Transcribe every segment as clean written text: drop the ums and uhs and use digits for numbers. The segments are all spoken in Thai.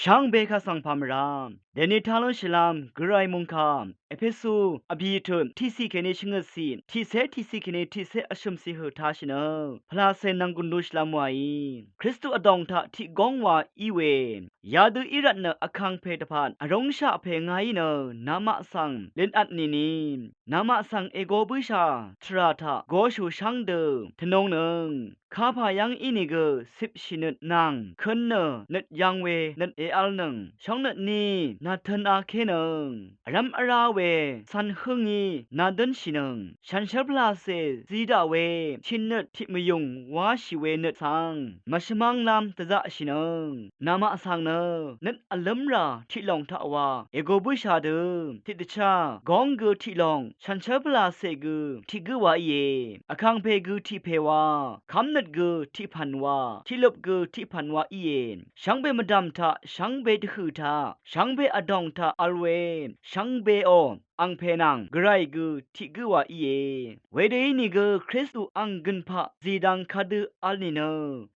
ช่างเบคาสังพามรามเดนิทาลอนชิลามกรายมุงคามเอเพซูอบีทุมที่สีเคเนชิงสีที่เซที่สีเคเนที่เซอชุมสีหือทาชินะพลาเซนังกุนดุชลามวายคริสตุอดองทาที่กองวาอีเวยาดูอิรัตเนอคังเพตพานอรงชาเพงายเนนามะสังเลนอัดนีนีนามะสังเอโกบุชาทราทาโกชูชังเดทนงหนึงข้าพายังอินิเกสิบชินุดนางขึ้นเนนึดยังเวนึดเออัลหนึ่งช่องนึดนี้นาเทนอาเคหนึ่งรัมอาราเวสันหึงอีนาดันชิหนึ่งฉันเชฟลาเซซีดาเวชินนึดที่มยุงวาชิเวนึดสังมาชมังลำตะจะชิหนึ่งนามะสังเนนึดอัลลัมราที่ลองทาวาเอโกบุชาเดที่ตชากองเกที่ลองฉันเชฟลาเซกที่กวาเยอคังเพกที่เพวาคำนัดกที่พันวาที่ลบกที่พันวาอีเยนช่างเบมดัมทาช่างเบดหือทาช่างเบอดองทาอัลเวช่างเบโออังเพนังไกรกูที่กวาอีเยเวเดนิกคริสตูอังกันพะซีดังคาดูอัลนิเน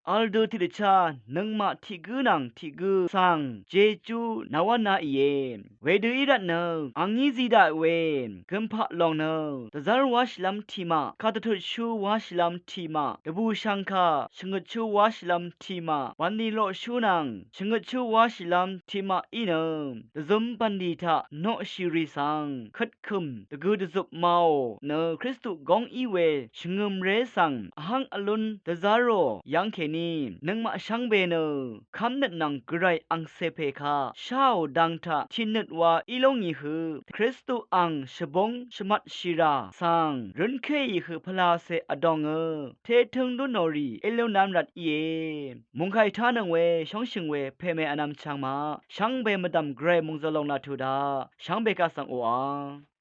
อัลดูที่เดชานังมาที่กูนังที่กูสังเจจูนาวนาอีเยเวดูอีรัตเนอังยีซีดาเวกันพะลองเนตะซาร์วาชลัมทีมาคาตทุชูวาชลัมทีมาตะบูชังคาชงชูวาชลัมทีมาวันนี้โลชูนังชงชูวาชลัมทีมาอีเนตะซุมปันดีทาโนชิริสังคัดคุมตะกูตะซุบเมาเนคริสตุกองอีเวชงมเรสังอหังอลุนตะซาโรยังเคนีนังมาชังเบเนคำนัดนังไกรอังเซเพคาชาวดังทาชินนัดวาอีลงยีหือคริสตุอังชบงชมัดชิราสังรุนเคยีหือพลาเซอดองเททึงดุนอรีเอเลนามรัดเยมุงไคทานังเวช่องชิงเวเพเมอนามชังมาช่างเบมดัมเกรมุงซะลงนาทูดาช่างเบกาสังโออา